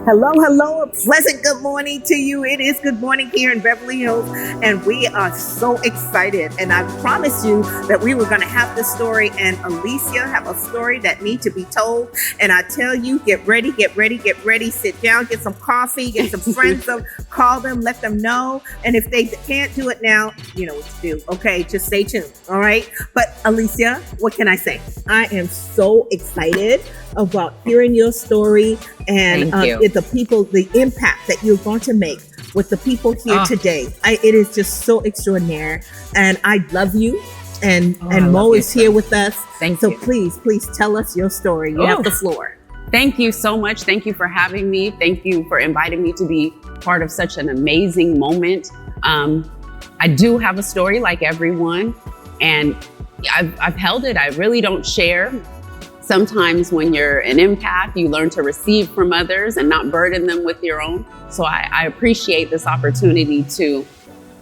Hello, hello, a pleasant good morning to you. It is good morning here in Beverly Hills, and we are so excited. And I promised you that we were going to have this story, and Alyceia have a story that needs to be told. And I tell you, get ready, sit down, get some coffee, get some friends, call them, let them know. And if they can't do it now, you know what to do. Okay, just stay tuned. All right. But Alyceia, what can I say? I am so excited about hearing your story and the impact that you're going to make with the people here today. It is just so extraordinary, and I love you. And Mo is here with us. Thank you. Please tell us your story. You have the floor. Thank you so much. Thank you for having me. Thank you for inviting me to be part of such an amazing moment. I do have a story like everyone, and I've held it. I really don't share. Sometimes when you're an empath, you learn to receive from others and not burden them with your own. So I appreciate this opportunity to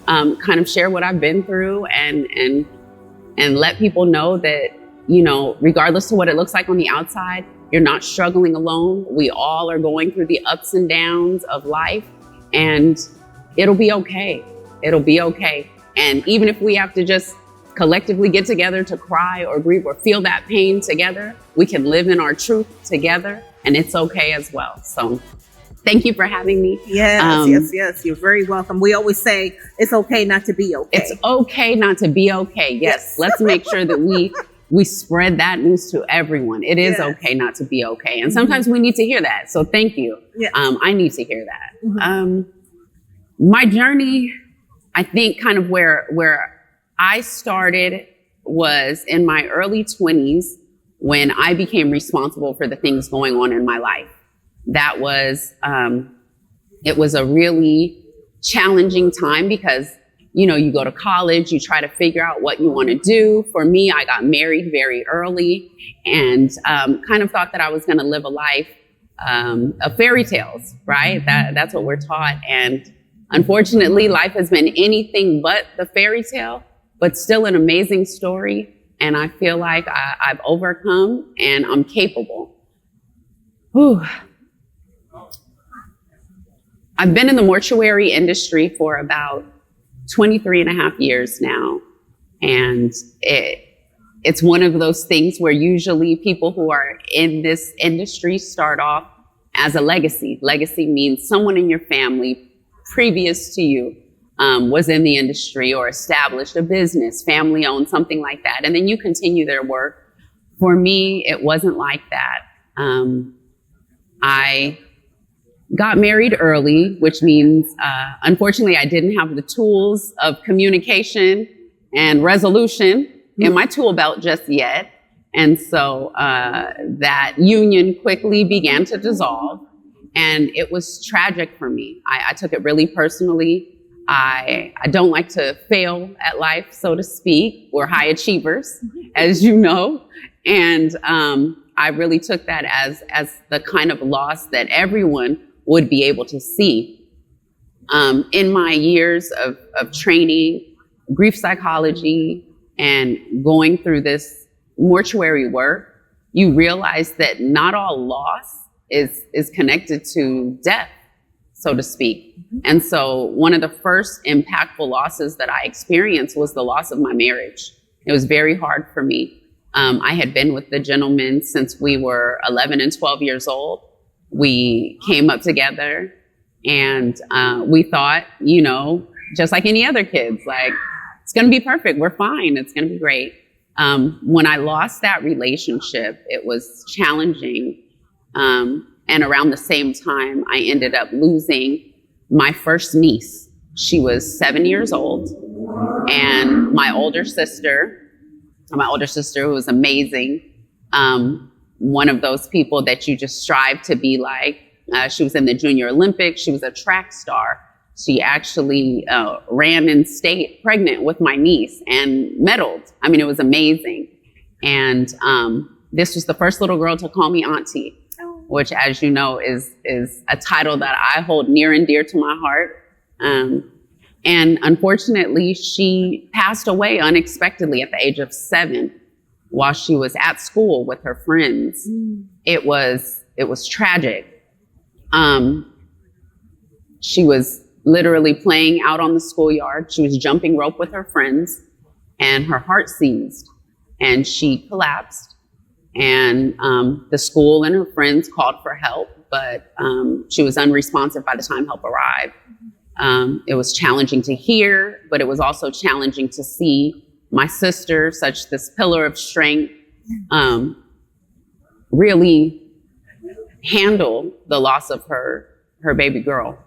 kind of share what I've been through and let people know that, you know, regardless of what it looks like on the outside, you're not struggling alone. We all are going through the ups and downs of life, and it'll be okay. It'll be okay. And even if we have to just collectively get together to cry or grieve or feel that pain together, we can live in our truth together, and it's okay as well. So thank you for having me. Yes. You're very welcome. We always say it's okay not to be okay. It's okay not to be okay. Yes. Let's make sure that we spread that news to everyone. It is okay not to be okay. And sometimes we need to hear that. So thank you. Yes. I need to hear that. My journey, I think kind of where I started was in my early 20s when I became responsible for the things going on in my life. That was, it was a really challenging time because, you know, you go to college, you try to figure out what you want to do. For me, I got married very early and kind of thought that I was going to live a life of fairy tales, right? That's what we're taught. And unfortunately, life has been anything but the fairy tale, but still an amazing story. And I feel like I've overcome and I'm capable. Whew. I've been in the mortuary industry for about 23 and a half years now. And it's one of those things where usually people who are in this industry start off as a legacy. Legacy means someone in your family previous to you was in the industry or established a business, family owned, something like that. And then you continue their work. For me, it wasn't like that. I got married early, which means, unfortunately, I didn't have the tools of communication and resolution in my tool belt just yet. And so that union quickly began to dissolve. And it was tragic for me. I took it really personally. I don't like to fail at life, so to speak. We're high achievers, as you know. And I really took that as the kind of loss that everyone would be able to see. In my years of training, grief psychology, and going through this mortuary work, you realize that not all loss is connected to death, so to speak. And so one of the first impactful losses that I experienced was the loss of my marriage. It was very hard for me. I had been with the gentleman since we were 11 and 12 years old. We came up together and we thought, you know, just like any other kids, like, it's going to be perfect. We're fine. It's going to be great. When I lost that relationship, it was challenging. And around the same time, I ended up losing my first niece. She was 7 years old. And my older sister who was amazing, one of those people that you just strive to be like. She was in the Junior Olympics. She was a track star. She actually ran in state pregnant with my niece and medaled. I mean, it was amazing. And this was the first little girl to call me auntie, which, as you know, is a title that I hold near and dear to my heart. And unfortunately, she passed away unexpectedly at the age of 7 while she was at school with her friends. It was tragic. She was literally playing out on the schoolyard. She was jumping rope with her friends, and her heart seized, and she collapsed. And the school and her friends called for help, but she was unresponsive by the time help arrived. It was challenging to hear, but it was also challenging to see my sister, such this pillar of strength, really handle the loss of her baby girl.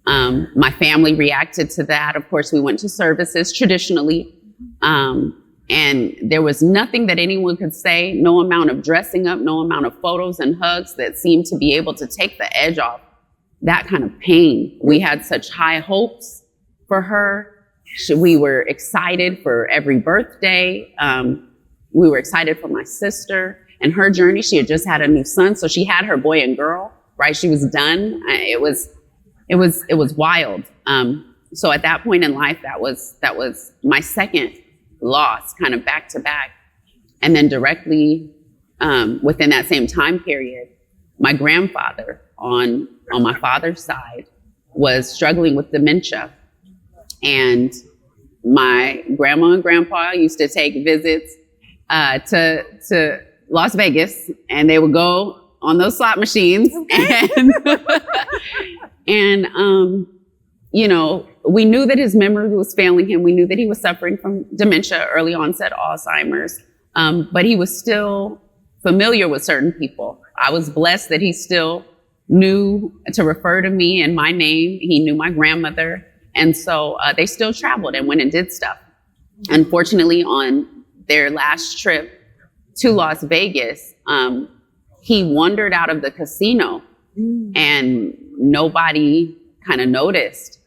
My family reacted to that. Of course, we went to services traditionally, and there was nothing that anyone could say, no amount of dressing up, no amount of photos and hugs that seemed to be able to take the edge off that kind of pain. We had such high hopes for her. We were excited for every birthday. We were excited for my sister and her journey. She had just had a new son, so she had her boy and girl, right? She was done. It was wild. So at that point in life, that was my second loss, kind of back to back. And then directly within that same time period, my grandfather on my father's side was struggling with dementia. And my grandma and grandpa used to take visits to Las Vegas, and they would go on those slot machines. Okay. And you know, we knew that his memory was failing him. We knew that he was suffering from dementia, early onset Alzheimer's, but he was still familiar with certain people. I was blessed that he still knew to refer to me in my name. He knew my grandmother. And so they still traveled and went and did stuff. Unfortunately, on their last trip to Las Vegas, he wandered out of the casino and nobody kind of noticed.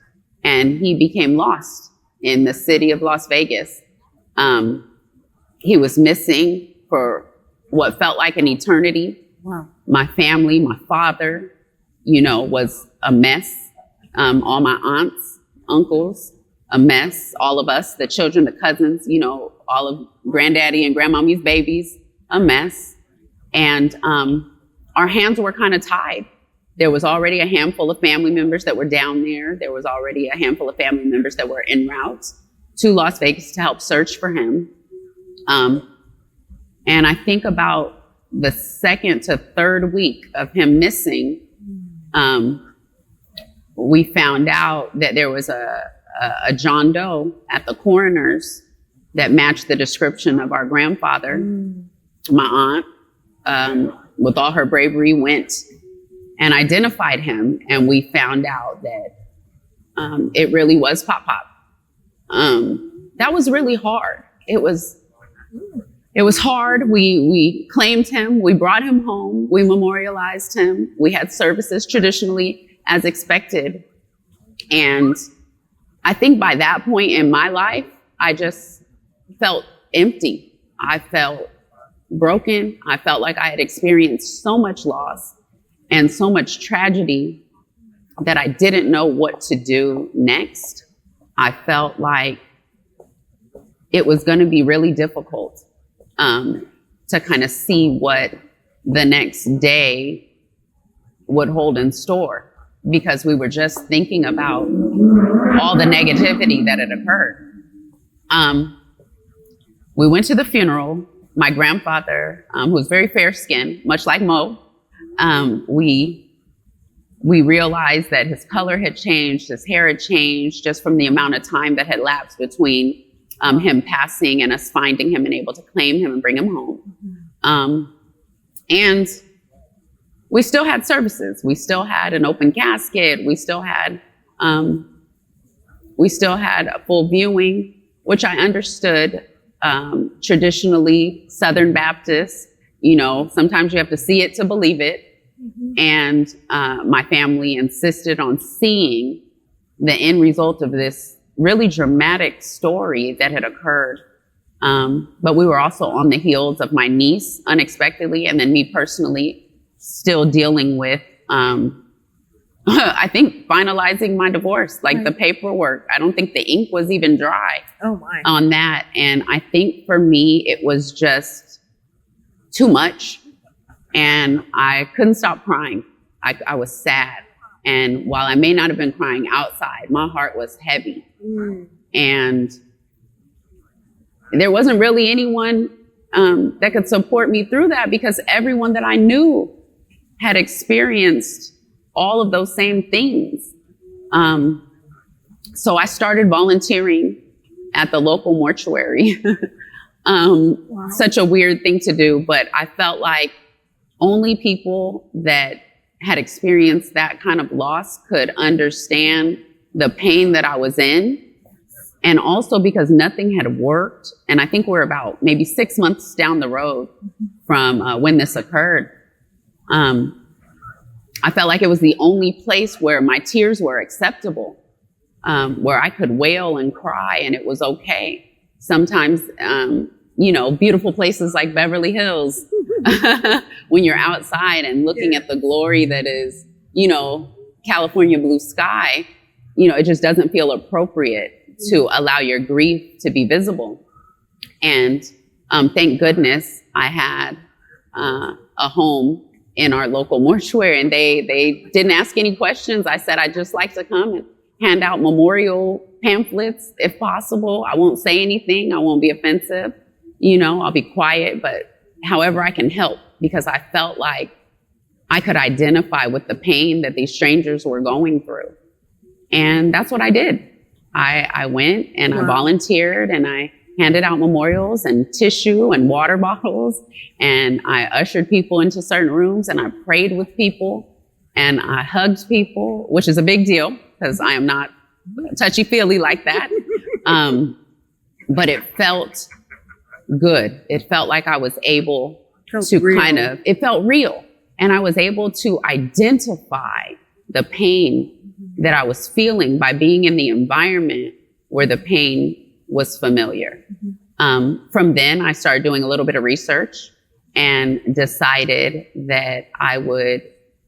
And he became lost in the city of Las Vegas. He was missing for what felt like an eternity. Wow. My family, my father, you know, was a mess. All my aunts, uncles, a mess. All of us, the children, the cousins, you know, all of granddaddy and grandmommy's babies, a mess. And our hands were kind of tied. There was already a handful of family members that were down there. There was already a handful of family members that were en route to Las Vegas to help search for him. And I think about the second to third week of him missing, we found out that there was a John Doe at the coroner's that matched the description of our grandfather. My aunt, with all her bravery, went and identified him, and we found out that it really was Pop Pop. That was really hard. It was hard. We claimed him. We brought him home. We memorialized him. We had services traditionally as expected. And I think by that point in my life, I just felt empty. I felt broken. I felt like I had experienced so much loss and so much tragedy that I didn't know what to do next. I felt like it was going to be really difficult to kind of see what the next day would hold in store, because we were just thinking about all the negativity that had occurred. We went to the funeral. My grandfather, who was very fair-skinned, much like Mo, we realized that his color had changed, his hair had changed, just from the amount of time that had lapsed between him passing and us finding him and able to claim him and bring him home. And we still had services. We still had an open casket. We still had a full viewing, which I understood. Traditionally, Southern Baptist, you know, sometimes you have to see it to believe it. And my family insisted on seeing the end result of this really dramatic story that had occurred. But we were also on the heels of my niece unexpectedly, and then me personally still dealing with, I think, finalizing my divorce, like the paperwork. I don't think the ink was even dry on that. And I think for me, it was just too much. And I couldn't stop crying. I was sad. And while I may not have been crying outside, my heart was heavy. And there wasn't really anyone that could support me through that, because everyone that I knew had experienced all of those same things. So I started volunteering at the local mortuary. Wow. Such a weird thing to do, but I felt like only people that had experienced that kind of loss could understand the pain that I was in. And also because nothing had worked. And I think we're about maybe 6 months down the road from when this occurred. I felt like it was the only place where my tears were acceptable, where I could wail and cry and it was okay. Sometimes, beautiful places like Beverly Hills, when you're outside and looking at the glory that is, California blue sky, it just doesn't feel appropriate to allow your grief to be visible. And thank goodness I had a home in our local mortuary, and they didn't ask any questions. I said, I'd just like to come and hand out memorial pamphlets if possible. I won't say anything. I won't be offensive. I'll be quiet, but however I can help, because I felt like I could identify with the pain that these strangers were going through. And that's what I did. I went and I volunteered and I handed out memorials and tissue and water bottles, and I ushered people into certain rooms and I prayed with people and I hugged people, which is a big deal because I am not touchy-feely like that. But it felt good. It felt like I was able to it felt real. And I was able to identify the pain that I was feeling by being in the environment where the pain was familiar. From then, I started doing a little bit of research and decided that I would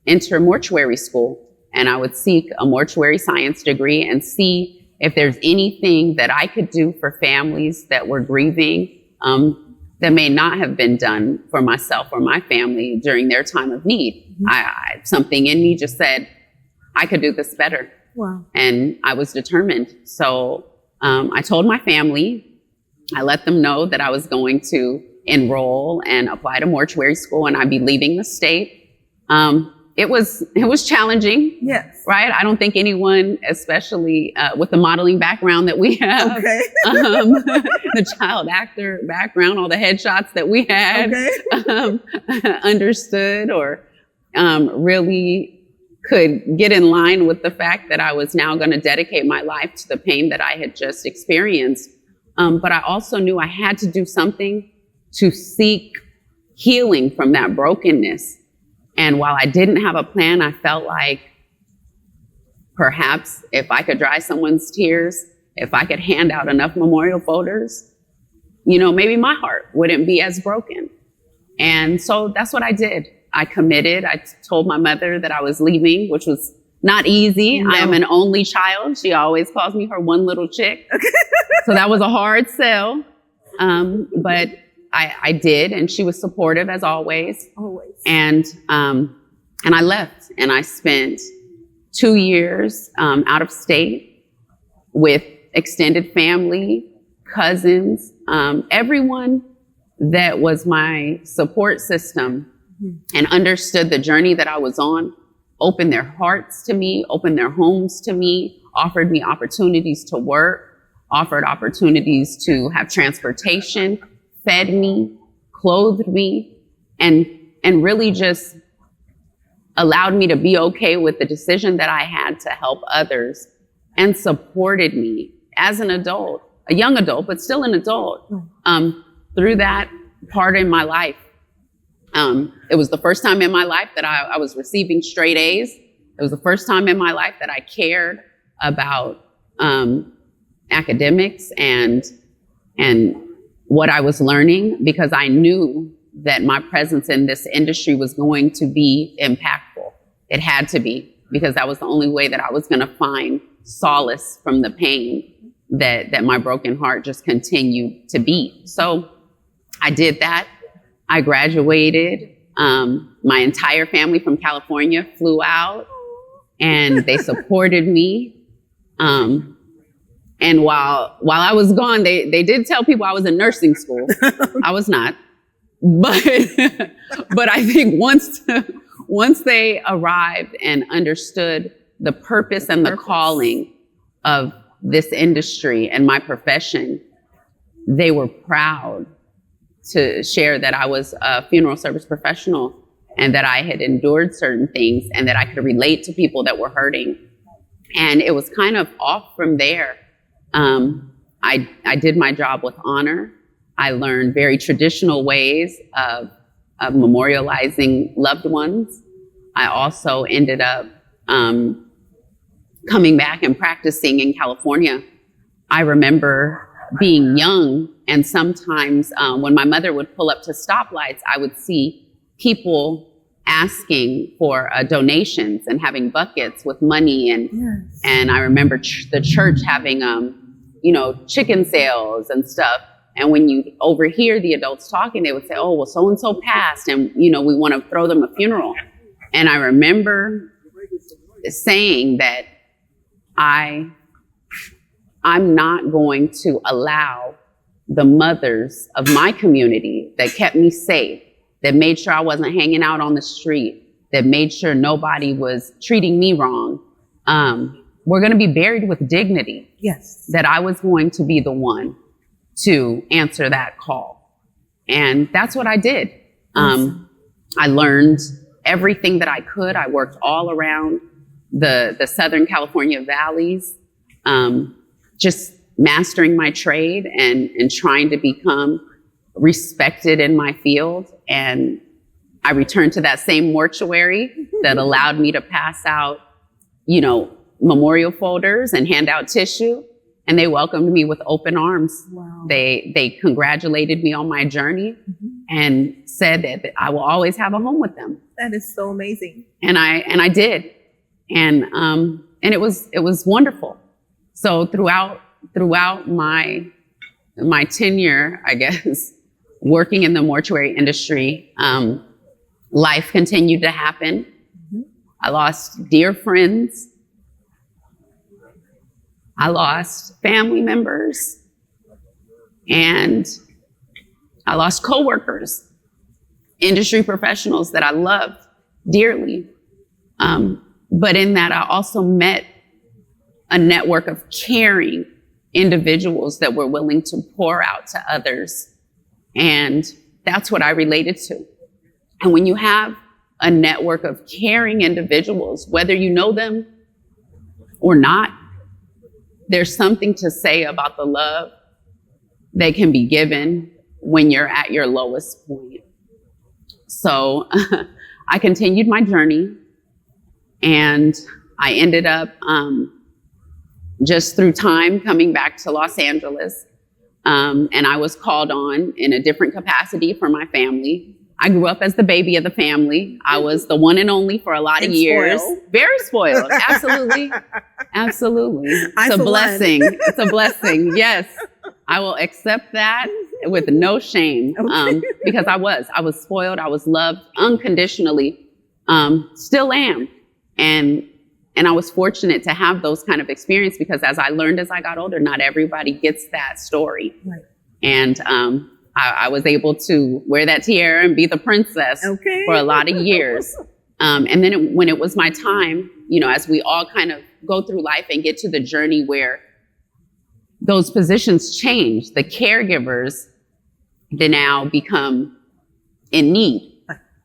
enter mortuary school and I would seek a mortuary science degree and see if there's anything that I could do for families that were grieving that may not have been done for myself or my family during their time of need. Something in me just said, I could do this better. Wow. And I was determined. So I told my family, I let them know that I was going to enroll and apply to mortuary school and I'd be leaving the state. It was challenging. Yes. Right? I don't think anyone, especially with the modeling background that we have, the child actor background, all the headshots that we had, understood or really could get in line with the fact that I was now going to dedicate my life to the pain that I had just experienced. But I also knew I had to do something to seek healing from that brokenness. And while I didn't have a plan, I felt like perhaps if I could dry someone's tears, if I could hand out enough memorial photos, maybe my heart wouldn't be as broken. And so that's what I did. I committed. I told my mother that I was leaving, which was not easy. No. I am an only child. She always calls me her one little chick. So that was a hard sell. But I did, and she was supportive as always. Always. And I left, and I spent 2 years out of state with extended family, cousins, everyone that was my support system and understood the journey that I was on, opened their hearts to me, opened their homes to me, offered me opportunities to work, offered opportunities to have transportation, fed me, clothed me, and really just allowed me to be okay with the decision that I had to help others, and supported me as an adult, a young adult, but still an adult, through that part in my life. It was the first time in my life that I was receiving straight A's. It was the first time in my life that I cared about academics and what I was learning, because I knew that my presence in this industry was going to be impactful. It had to be, because that was the only way that I was going to find solace from the pain that my broken heart just continued to beat. So I did that. I graduated My entire family from California flew out and they supported me. And while I was gone, they did tell people I was in nursing school. I was not. But I think once they arrived and understood the purpose and the calling of this industry and my profession, they were proud to share that I was a funeral service professional and that I had endured certain things and that I could relate to people that were hurting. And it was kind of off from there. I did my job with honor. I learned very traditional ways of memorializing loved ones. I also ended up coming back and practicing in California. I remember being young, and sometimes when my mother would pull up to stoplights, I would see people asking for donations and having buckets with money. And I remember the church having, chicken sales and stuff. And when you overhear the adults talking, they would say, oh, well, so-and-so passed, and, we want to throw them a funeral. And I remember saying that I'm not going to allow the mothers of my community that kept me safe, that made sure I wasn't hanging out on the street, that made sure nobody was treating me wrong. We're going to be buried with dignity. Yes. That I was going to be the one to answer that call. And that's what I did. I learned everything that I could. I worked all around the Southern California valleys, just mastering my trade and trying to become respected in my field. And I returned to that same mortuary that allowed me to pass out, memorial folders and hand out tissue. And they welcomed me with open arms. Wow. They congratulated me on my journey and said that I will always have a home with them. That is so amazing. And I did. And it was wonderful. So throughout my tenure, I guess, working in the mortuary industry, life continued to happen. I lost dear friends. I lost family members, and I lost coworkers, industry professionals that I loved dearly. But in that, I also met a network of caring individuals that were willing to pour out to others. And that's what I related to. And when you have a network of caring individuals, whether you know them or not, there's something to say about the love that can be given when you're at your lowest point. So I continued my journey, and I ended up just through time coming back to Los Angeles. And I was called on in a different capacity for my family. I grew up as the baby of the family. I was the one and only for a lot of years. Spoiled. Very spoiled. Absolutely. Absolutely. It's a blessing. It's a blessing. Yes. I will accept that with no shame. Because I was spoiled. I was loved unconditionally. Still am. And I was fortunate to have those kind of experience, because as I learned as I got older, not everybody gets that story. Right. And I was able to wear that tiara and be the princess for a lot of years. And then when it was my time, as we all kind of go through life and get to the journey where those positions change, the caregivers, they now become in need.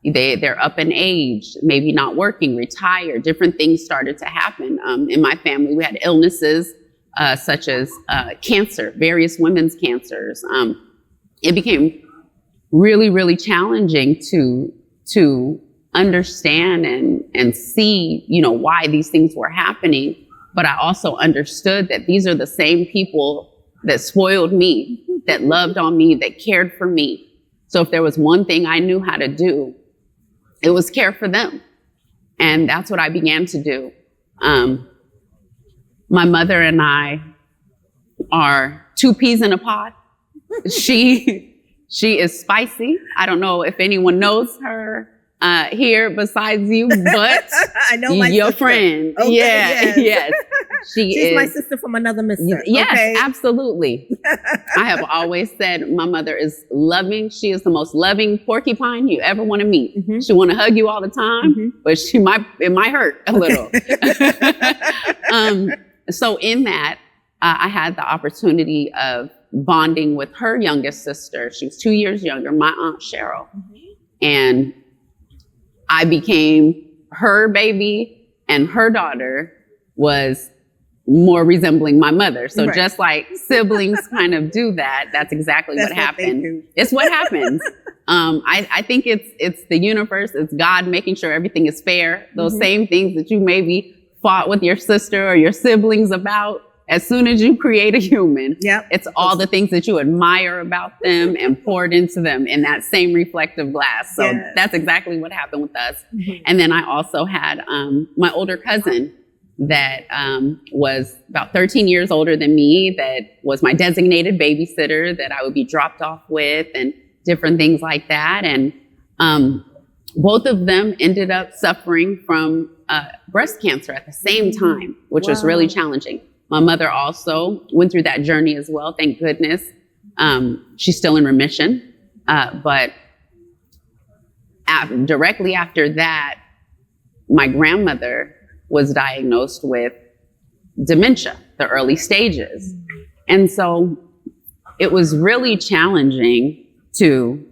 They're up in age, maybe not working, retired, different things started to happen. In my family, we had illnesses such as cancer, various women's cancers. It became really, really challenging to understand and see, why these things were happening. But I also understood that these are the same people that spoiled me, that loved on me, that cared for me. So if there was one thing I knew how to do, it was care for them. And that's what I began to do. My mother and I are two peas in a pod. She is spicy. I don't know if anyone knows her. here besides you, but I know my your sister. friend. Okay, Yeah, yes. She's my sister from another mister. Yes, okay? absolutely. I have always said my mother is loving. She is the most loving porcupine you ever want to meet. Mm-hmm. She want to hug you all the time, but it might hurt a little. So in that, I had the opportunity of bonding with her youngest sister. She was 2 years younger, my Aunt Cheryl. And I became her baby, and her daughter was more resembling my mother. So just like siblings kind of do that, that's exactly what happened. It's what happens. I think it's the universe, it's God making sure everything is fair. Those same things that you maybe fought with your sister or your siblings about, as soon as you create a human, it's all the things that you admire about them and poured into them in that same reflective glass. So that's exactly what happened with us. And then I also had my older cousin that was about 13 years older than me, that was my designated babysitter that I would be dropped off with and different things like that. And both of them ended up suffering from breast cancer at the same time, which was really challenging. My mother also went through that journey as well. Thank goodness. She's still in remission. But directly after that, my grandmother was diagnosed with dementia, the early stages. And so it was really challenging to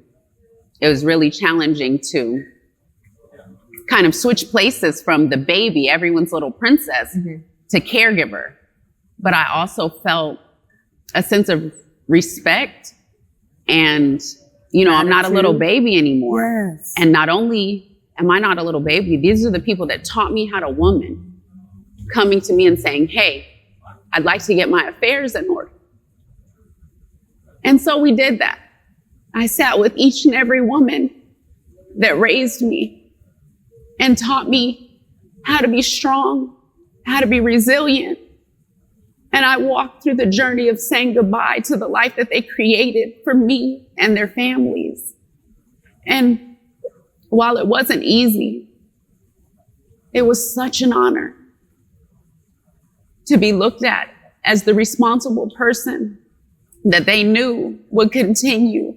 kind of switch places from the baby, everyone's little princess, to caregiver. But I also felt a sense of respect and, I'm not a little baby anymore. Yes. And not only am I not a little baby, these are the people that taught me how to woman, coming to me and saying, hey, I'd like to get my affairs in order. And so we did that. I sat with each and every woman that raised me and taught me how to be strong, how to be resilient. And I walked through the journey of saying goodbye to the life that they created for me and their families. And while it wasn't easy, it was such an honor to be looked at as the responsible person that they knew would continue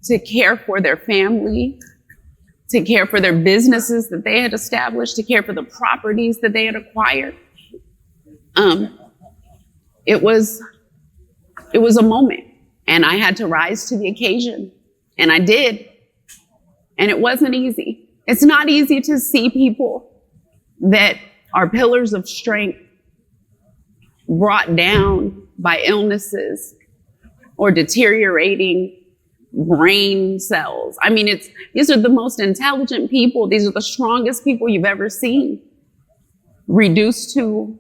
to care for their family, to care for their businesses that they had established, to care for the properties that they had acquired. It was a moment, and I had to rise to the occasion, and I did. And it wasn't easy. It's not easy to see people that are pillars of strength brought down by illnesses or deteriorating brain cells. I mean, these are the most intelligent people. These are the strongest people you've ever seen, reduced to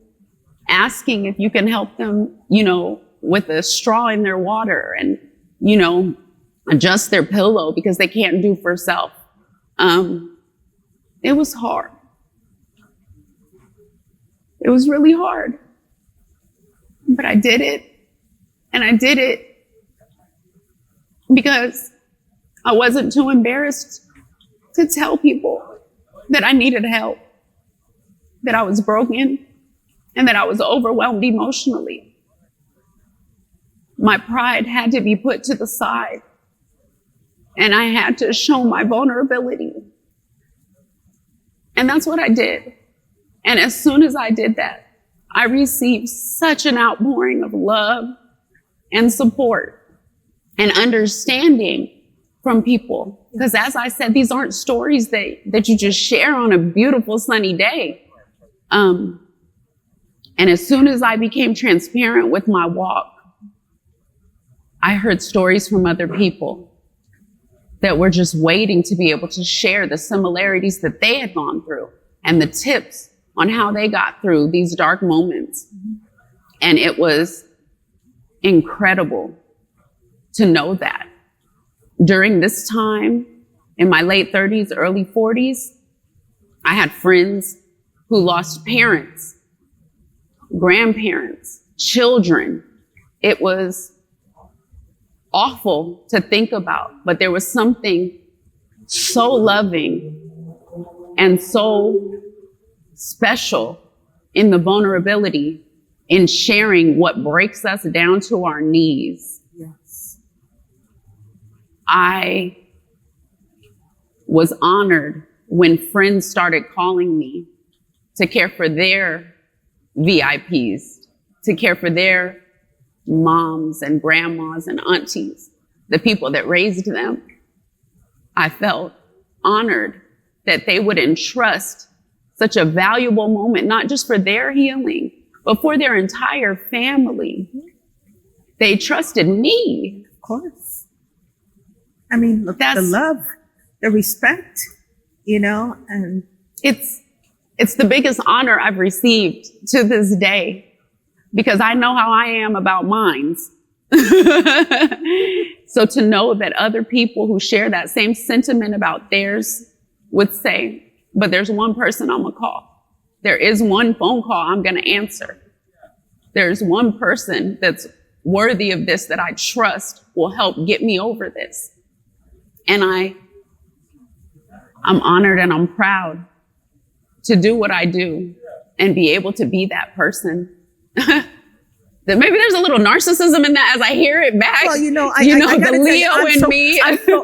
asking if you can help them, with a straw in their water and, adjust their pillow because they can't do for self. It was hard. It was really hard. But I did it. And I did it because I wasn't too embarrassed to tell people that I needed help, that I was broken, and that I was overwhelmed emotionally. My pride had to be put to the side, and I had to show my vulnerability. And that's what I did. And as soon as I did that, I received such an outpouring of love and support and understanding from people. Because as I said, these aren't stories that you just share on a beautiful sunny day. And as soon as I became transparent with my walk, I heard stories from other people that were just waiting to be able to share the similarities that they had gone through and the tips on how they got through these dark moments. And it was incredible to know that during this time in my late 30s, early 40s, I had friends who lost parents, grandparents, children. It was awful to think about, but there was something so loving and so special in the vulnerability, in sharing what breaks us down to our knees. Yes. I was honored when friends started calling me to care for their VIPs, to care for their moms and grandmas and aunties, the people that raised them. I felt honored that they would entrust such a valuable moment, not just for their healing, but for their entire family. They trusted me. Of course. I mean, look, the love, the respect, and it's the biggest honor I've received to this day, because I know how I am about mines. So to know that other people who share that same sentiment about theirs would say, but there's one person I'm gonna call. There is one phone call I'm gonna answer. There's one person that's worthy of this that I trust will help get me over this. And I'm honored and I'm proud to do what I do and be able to be that person. That maybe there's a little narcissism in that as I hear it back. Well, the Leo in me. I'm so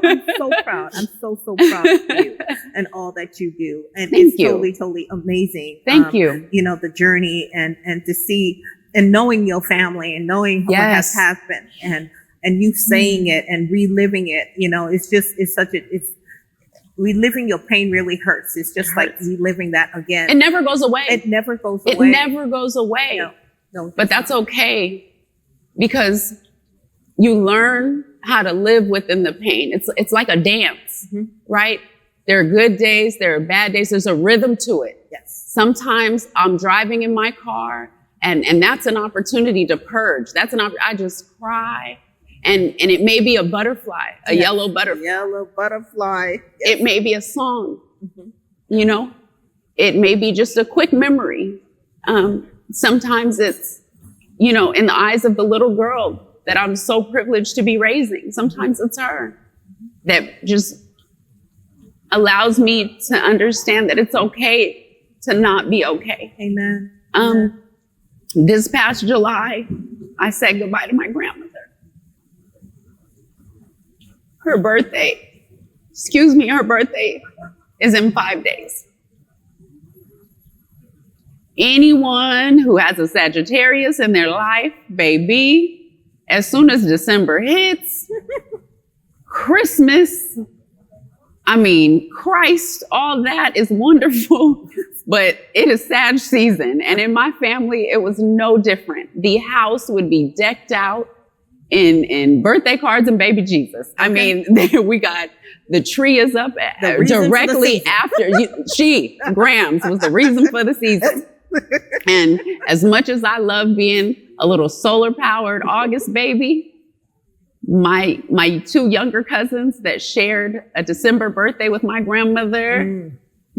proud. I'm so proud of you and all that you do. And Thank it's you. totally amazing. Thank you. The journey and to see and knowing your family and knowing what has happened and you saying it and reliving it, reliving your pain really hurts. It's just like reliving that again. It never goes away. It never goes It away. never goes away. No, but that's okay, because you learn how to live within the pain. It's like a dance, right? There are good days, there are bad days. There's a rhythm to it. Yes. Sometimes I'm driving in my car and that's an opportunity to purge. I just cry. And it may be a butterfly, a yellow butterfly. Yellow butterfly. Yes. It may be a song, it may be just a quick memory. Sometimes it's, in the eyes of the little girl that I'm so privileged to be raising. Sometimes it's her that just allows me to understand that it's okay to not be okay. Amen. This past July, I said goodbye to my grandmother. Her birthday is in 5 days. Anyone who has a Sagittarius in their life, baby, as soon as December hits, Christmas, Christ, all that is wonderful, but it is Sag season. And in my family, it was no different. The house would be decked out in birthday cards and baby Jesus. We got the tree is up directly after. Grams was the reason for the season. And as much as I love being a little solar powered August baby, my two younger cousins that shared a December birthday with my grandmother,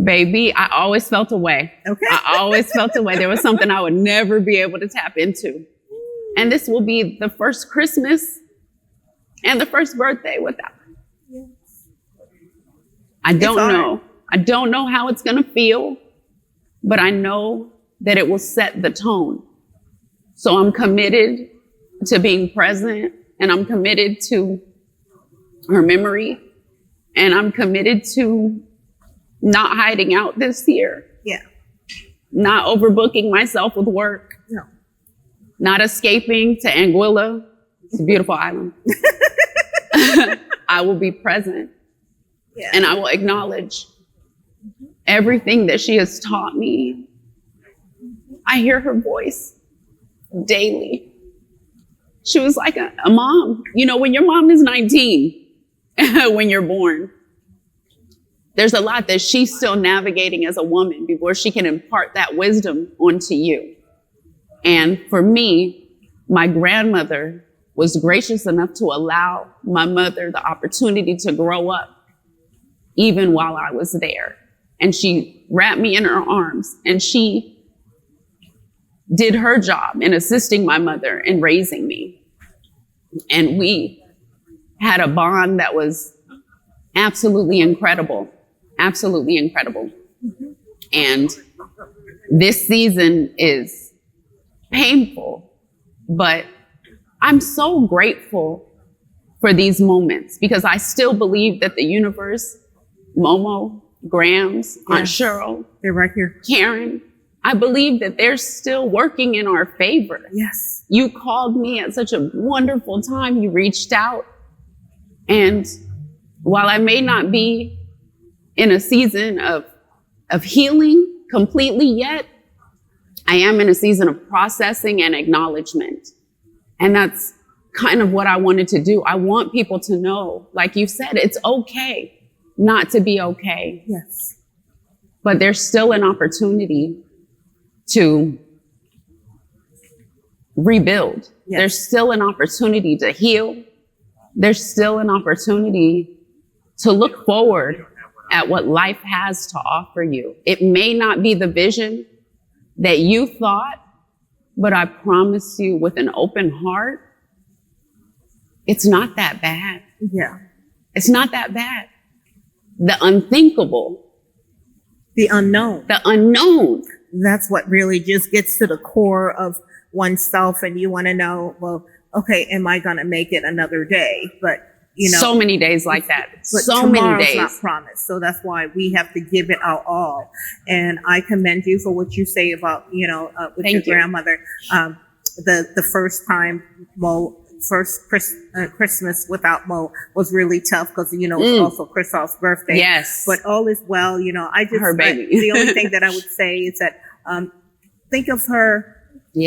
baby, I always felt a way. Okay. I always felt a way. There was something I would never be able to tap into. And this will be the first Christmas and the first birthday without her. Yes. I don't know how it's going to feel, but I know that it will set the tone. So I'm committed to being present, and I'm committed to her memory, and I'm committed to not hiding out this year. Yeah. Not overbooking myself with work. No. Not escaping to Anguilla. It's a beautiful island. I will be present, and I will acknowledge everything that she has taught me. I hear her voice daily. She was like a mom. When your mom is 19, when you're born, there's a lot that she's still navigating as a woman before she can impart that wisdom onto you. And for me, my grandmother was gracious enough to allow my mother the opportunity to grow up even while I was there. And she wrapped me in her arms, and she did her job in assisting my mother in raising me. And we had a bond that was absolutely incredible. Absolutely incredible. And this season is painful, but I'm so grateful for these moments because I still believe that the universe, Momo, Grams, Aunt Cheryl, they're right here. Karen, I believe that they're still working in our favor. Yes. You called me at such a wonderful time. You reached out. And while I may not be in a season of healing completely yet, I am in a season of processing and acknowledgement. And that's kind of what I wanted to do. I want people to know, like you said, it's okay not to be okay. Yes. But there's still an opportunity to rebuild. Yes. There's still an opportunity to heal. There's still an opportunity to look forward at what life has to offer you. It may not be the vision that you thought, but I promise you with an open heart, it's not that bad. Yeah. It's not that bad. The unthinkable. The unknown. The unknown. That's what really just gets to the core of oneself. And you want to know, well, okay, am I going to make it another day? But, you know, so many days like that. But so many days. Not promised. So that's why we have to give it our all. And I commend you for what you say about, you know, with Thank your you. grandmother. The first time Christmas without Mo was really tough because, you know, it was also Christophe's birthday. Yes. But all is well. You know, Her baby. the only thing that I would say is that think of her,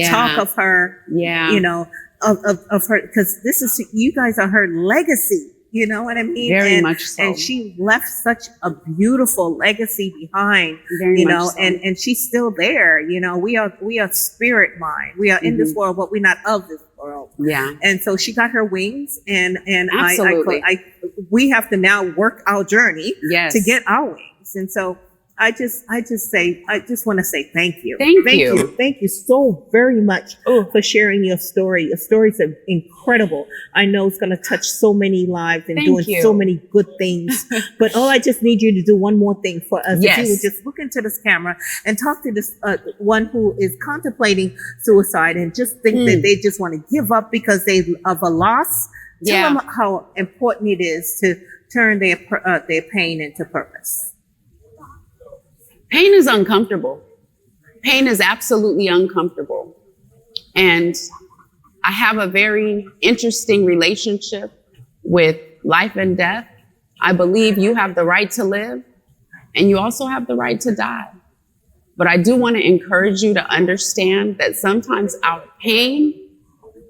talk of her, you know, of her, because this is, you guys are her legacy. You know what I mean? Very much so. And she left such a beautiful legacy behind, Very you much know, so. and she's still there. You know, we are spirit mind. We are in this world, but we're not of this world. Yeah. And so she got her wings, and Absolutely. we have to now work our journey Yes. to get our wings. And so I just want to say thank you. Thank you. Thank you so very much for sharing your story. Your stories are incredible. I know it's going to touch so many lives and Thank doing you. so many good things. But all I just need you to do one more thing for us. Yes. If you would just look into this camera and talk to this one who is contemplating suicide and just think that they just want to give up because of a loss. Tell them how important it is to turn their pain into purpose. Pain is uncomfortable. Pain is absolutely uncomfortable. And I have a very interesting relationship with life and death. I believe you have the right to live and you also have the right to die. But I do want to encourage you to understand that sometimes our pain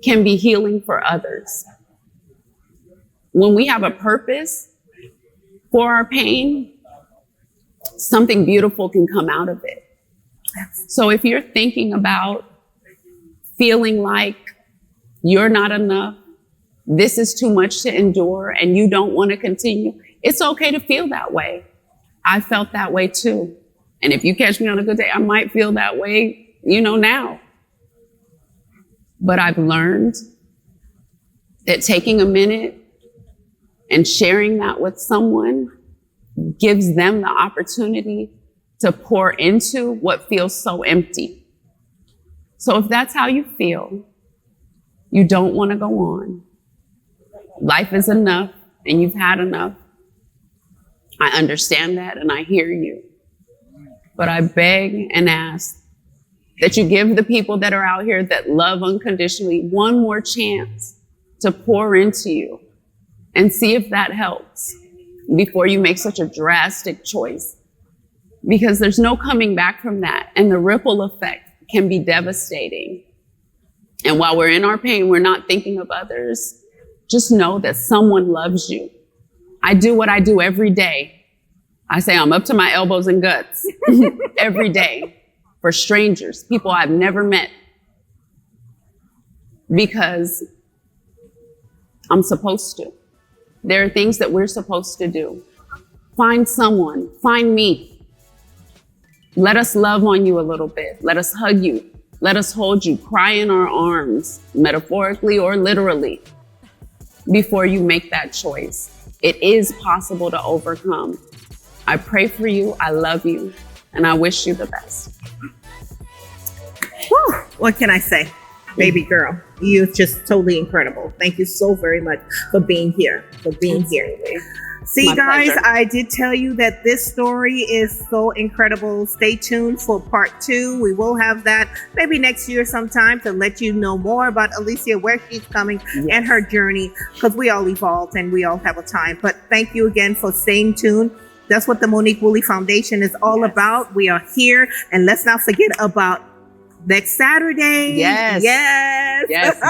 can be healing for others. When we have a purpose for our pain, something beautiful can come out of it. So if you're thinking about feeling like you're not enough, this is too much to endure, and you don't want to continue, it's okay to feel that way. I felt that way too. And if you catch me on a good day, I might feel that way, you know, now. But I've learned that taking a minute and sharing that with someone gives them the opportunity to pour into what feels so empty. So if that's how you feel, you don't want to go on. Life is enough and you've had enough. I understand that and I hear you. But I beg and ask that you give the people that are out here that love unconditionally one more chance to pour into you and see if that helps before you make such a drastic choice, because there's no coming back from that. And the ripple effect can be devastating. And while we're in our pain, we're not thinking of others. Just know that someone loves you. I do what I do every day. I say I'm up to my elbows in guts every day for strangers, people I've never met, because I'm supposed to. There are things that we're supposed to do. Find someone, find me. Let us love on you a little bit. Let us hug you. Let us hold you, cry in our arms, metaphorically or literally, before you make that choice. It is possible to overcome. I pray for you. I love you. and I wish you the best. Whew, what can I say? Baby girl, you're just totally incredible. Thank you so very much for being here, See, My guys, pleasure. I did tell you that this story is so incredible. Stay tuned for part 2. We will have that maybe next year sometime to let you know more about Alyceia, where she's coming and her journey, because we all evolved and we all have a time. But thank you again for staying tuned. That's what the Monique Woolley Foundation is all about. We are here, and let's not forget about next Saturday. Yes.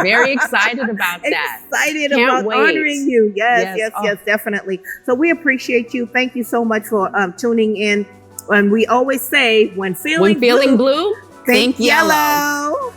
Very excited about that. Excited Can't about wait. honoring you. Yes, Oh. definitely. So we appreciate you. Thank you so much for tuning in. And we always say, when feeling Blue, think think yellow. yellow.